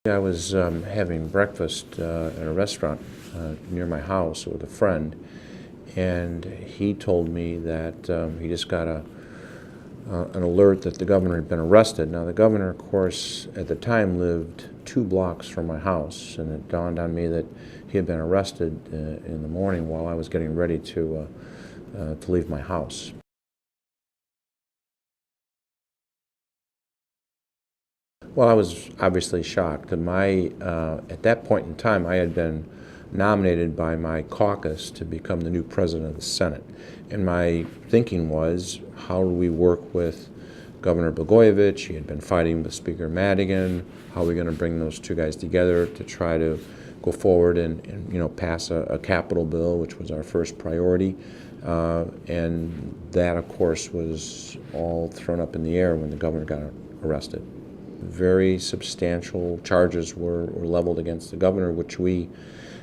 I was having breakfast at a restaurant near my house with a friend, and he told me that he just got an alert that the governor had been arrested. Now, the governor, of course, at the time lived 2 blocks from my house, and it dawned on me that he had been arrested in the morning while I was getting ready to leave my house. Well, I was obviously shocked. At that point in time, I had been nominated by my caucus to become the new president of the Senate. And my thinking was, how do we work with Governor Blagojevich? He had been fighting with Speaker Madigan. How are we going to bring those 2 guys together to try to go forward and pass a capital bill, which was our first priority? And that, of course, was all thrown up in the air when the governor got arrested. Very substantial charges were leveled against the governor, which we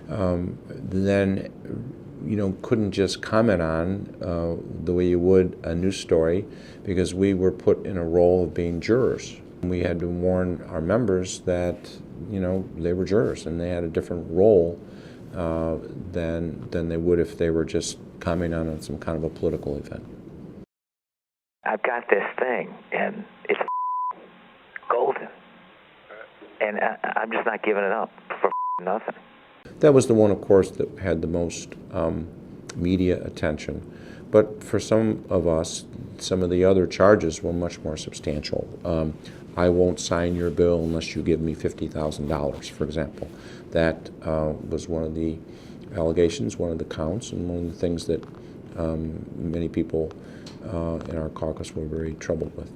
then couldn't just comment on the way you would a news story, because we were put in a role of being jurors. We had to warn our members that they were jurors and they had a different role than they would if they were just commenting on some kind of a political event. I've got this thing, and it's golden, and I'm just not giving it up for nothing. That was the one, of course, that had the most media attention. But for some of us, some of the other charges were much more substantial. I won't sign your bill unless you give me $50,000, for example. That was one of the allegations, one of the counts, and one of the things that many people in our caucus were very troubled with.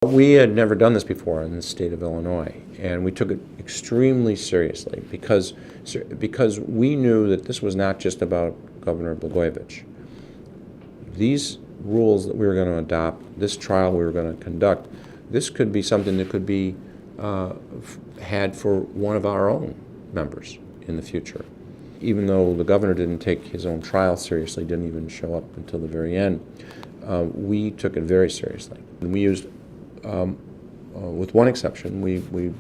We had never done this before in the state of Illinois, and we took it extremely seriously because we knew that this was not just about Governor Blagojevich. These rules that we were going to adopt, this trial we were going to conduct, this could be something that could be had for one of our own members in the future. Even though the governor didn't take his own trial seriously, didn't even show up until the very end, we took it very seriously. And we used with one exception, we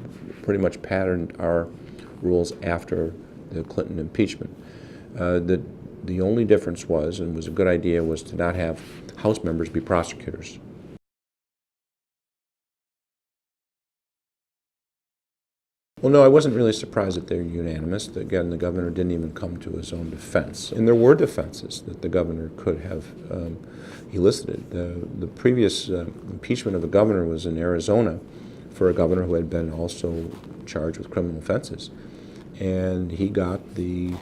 pretty much patterned our rules after the Clinton impeachment. The only difference was, and was a good idea, was to not have House members be prosecutors. Well, no, I wasn't really surprised that they're unanimous. Again, the governor didn't even come to his own defense. And there were defenses that the governor could have elicited. The previous impeachment of the governor was in Arizona for a governor who had been also charged with criminal offenses. And he got the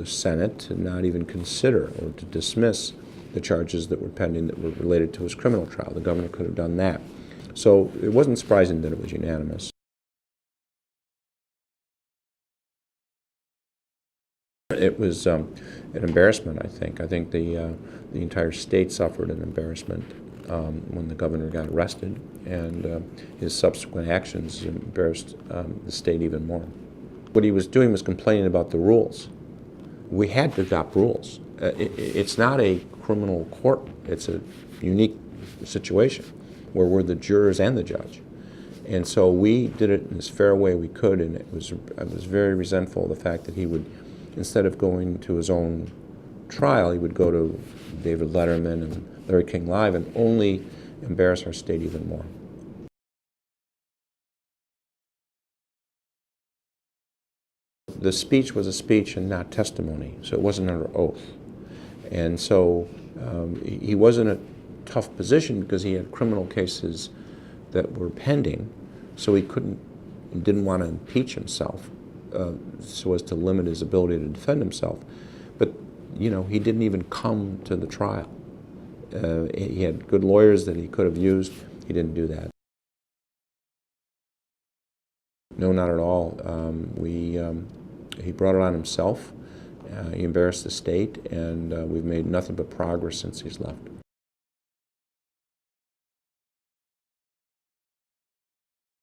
Senate to not even consider or to dismiss the charges that were pending that were related to his criminal trial. The governor could have done that. So it wasn't surprising that it was unanimous. It was an embarrassment, I think. I think the entire state suffered an embarrassment when the governor got arrested, and his subsequent actions embarrassed the state even more. What he was doing was complaining about the rules. We had to adopt rules. It's not a criminal court. It's a unique situation where we're the jurors and the judge. And so we did it in as fair a way we could, and I was very resentful of the fact that he would, instead of going to his own trial, he would go to David Letterman and Larry King Live and only embarrass our state even more. The speech was a speech and not testimony, so it wasn't under oath. And so he was in a tough position because he had criminal cases that were pending, so he didn't want to impeach himself so as to limit his ability to defend himself. But he didn't even come to the trial. He had good lawyers that he could have used. He didn't do that. No, not at all. He brought it on himself. He embarrassed the state, and we've made nothing but progress since he's left.